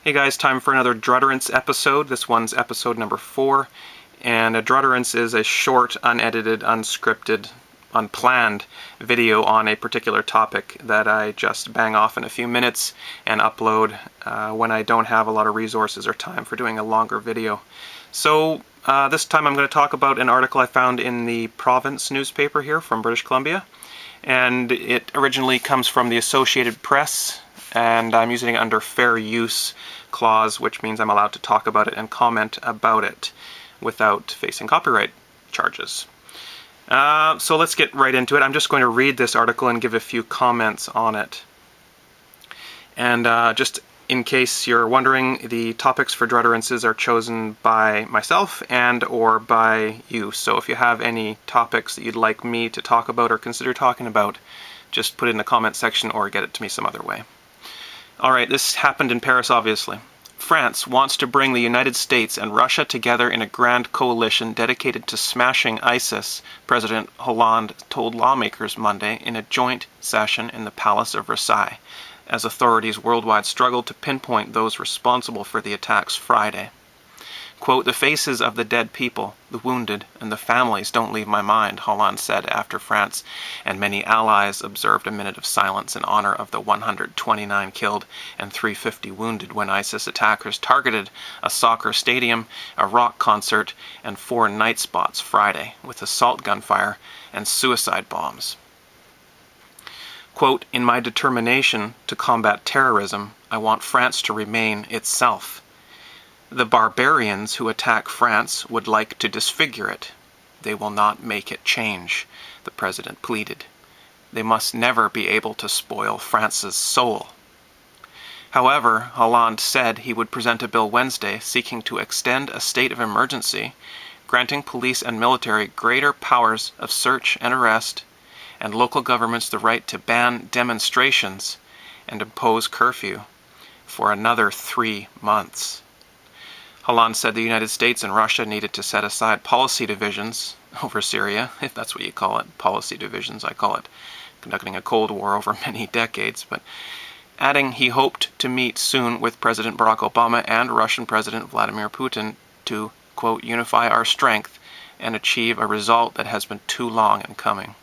Hey guys, time for another drutterance episode. This one's episode number 4, and a drutterance is a short, unedited, unscripted, unplanned video on a particular topic that I just bang off in a few minutes and upload when I don't have a lot of resources or time for doing a longer video. So this time I'm going to talk about an article I found in the Province newspaper here from British Columbia, and it originally comes from the Associated Press, and I'm using it under fair use clause, which means I'm allowed to talk about it and comment about it without facing copyright charges. So let's get right into it. I'm just going to read this article and give a few comments on it. And just in case you're wondering, the topics for drutterances are chosen by myself and or by you. So if you have any topics that you'd like me to talk about or consider talking about, just put it in the comment section or get it to me some other way. Alright, this happened in Paris, obviously. France wants to bring the United States and Russia together in a grand coalition dedicated to smashing ISIS, President Hollande told lawmakers Monday in a joint session in the Palace of Versailles, as authorities worldwide struggled to pinpoint those responsible for the attacks Friday. Quote, "The faces of the dead people, the wounded, and the families don't leave my mind," Hollande said after France and many allies observed a minute of silence in honor of the 129 killed and 350 wounded when ISIS attackers targeted a soccer stadium, a rock concert, and 4 night spots Friday with assault gunfire and suicide bombs. Quote, "In my determination to combat terrorism, I want France to remain itself. The barbarians who attack France would like to disfigure it. They will not make it change," the president pleaded. "They must never be able to spoil France's soul." However, Hollande said he would present a bill Wednesday seeking to extend a state of emergency, granting police and military greater powers of search and arrest, and local governments the right to ban demonstrations and impose curfew for another 3 months. Hollande said the United States and Russia needed to set aside policy divisions over Syria, if that's what you call it, policy divisions. I call it conducting a Cold War over many decades, but adding he hoped to meet soon with President Barack Obama and Russian President Vladimir Putin to, quote, "unify our strength and achieve a result that has been too long in coming.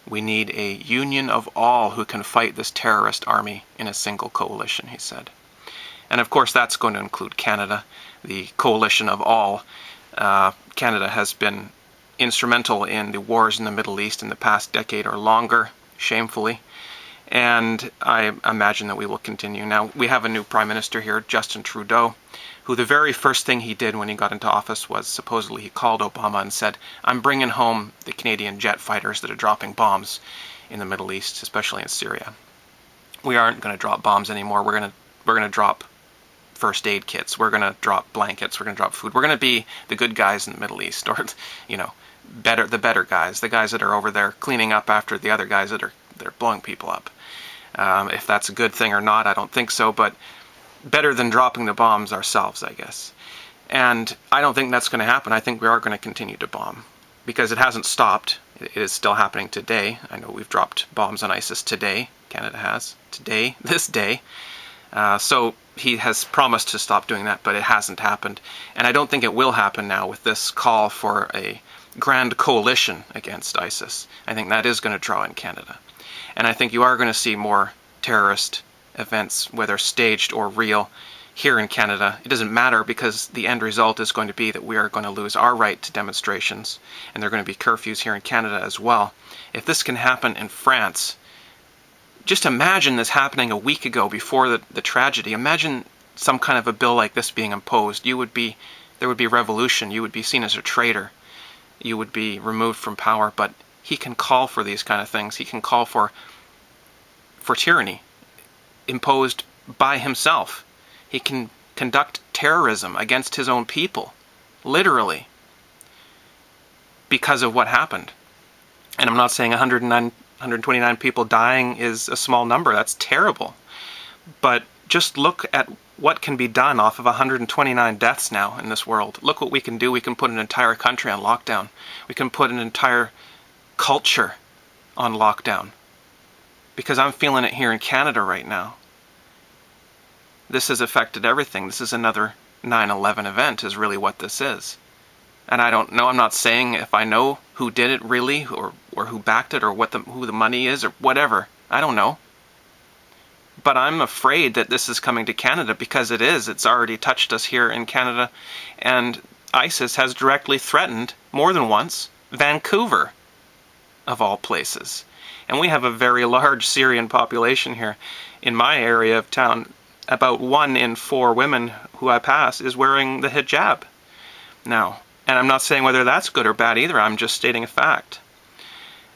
We need a union of all who can fight this terrorist army in a single coalition," he said. And of course that's going to include Canada, the coalition of all. Canada has been instrumental in the wars in the Middle East in the past decade or longer, shamefully. And I imagine that we will continue. Now, we have a new Prime Minister here, Justin Trudeau, who the very first thing he did when he got into office was supposedly he called Obama and said, "I'm bringing home the Canadian jet fighters that are dropping bombs in the Middle East, especially in Syria. We aren't going to drop bombs anymore. We're going to drop first aid kits. We're going to drop blankets. We're going to drop food. We're going to be the good guys in the Middle East, or, you know, the better guys, the guys that are over there cleaning up after the other guys that are blowing people up." If that's a good thing or not, I don't think so, but better than dropping the bombs ourselves, I guess. And I don't think that's going to happen. I think we are going to continue to bomb, because it hasn't stopped. It is still happening today. I know we've dropped bombs on ISIS today. Canada has. Today. This day. So he has promised to stop doing that, but it hasn't happened. And I don't think it will happen now with this call for a grand coalition against ISIS. I think that is going to draw in Canada. And I think you are going to see more terrorist events, whether staged or real, here in Canada. It doesn't matter, because the end result is going to be that we are going to lose our right to demonstrations, and there are going to be curfews here in Canada as well. If this can happen in France, just imagine this happening a week ago before the tragedy. Imagine some kind of a bill like this being imposed. There would be revolution. You would be seen as a traitor. You would be removed from power. But he can call for these kind of things. He can call for tyranny imposed by himself. He can conduct terrorism against his own people, literally, because of what happened. And I'm not saying 129 people dying is a small number. That's terrible. But just look at what can be done off of 129 deaths now in this world. Look what we can do. We can put an entire country on lockdown. We can put an entire culture on lockdown. Because I'm feeling it here in Canada right now. This has affected everything. This is another 9/11 event is really what this is. And I don't know, I'm not saying if I know who did it really, or who backed it, or who the money is, or whatever. I don't know. But I'm afraid that this is coming to Canada, because it is. It's already touched us here in Canada. And ISIS has directly threatened, more than once, Vancouver, of all places. And we have a very large Syrian population here. In my area of town, about 1 in 4 women who I pass is wearing the hijab now. And I'm not saying whether that's good or bad either. I'm just stating a fact.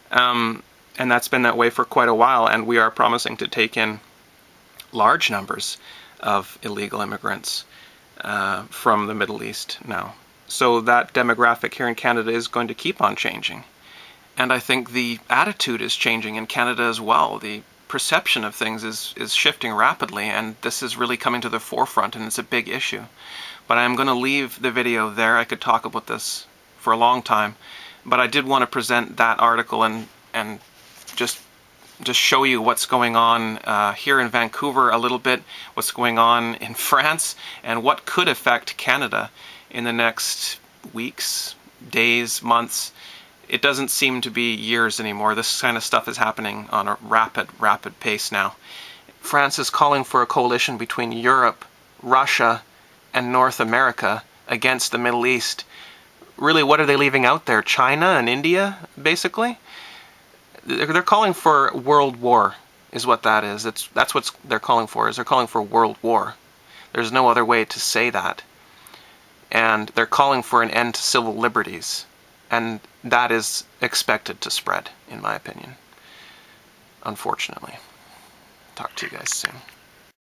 And that's been that way for quite a while. And we are promising to take in large numbers of illegal immigrants from the Middle East now. So that demographic here in Canada is going to keep on changing. And I think the attitude is changing in Canada as well. The perception of things is shifting rapidly, and this is really coming to the forefront, and it's a big issue. But I'm going to leave the video there. I could talk about this for a long time, but I did want to present that article and just show you what's going on here in Vancouver a little bit, what's going on in France, and what could affect Canada in the next weeks, days, months. It doesn't seem to be years anymore. This kind of stuff is happening on a rapid pace now. France is calling for a coalition between Europe, Russia, and North America against the Middle East. Really, what are they leaving out there? China and India, basically? They're calling for world war, is what that is. That's what they're calling for, is they're calling for world war. There's no other way to say that. And they're calling for an end to civil liberties. And that is expected to spread, in my opinion. Unfortunately. Talk to you guys soon.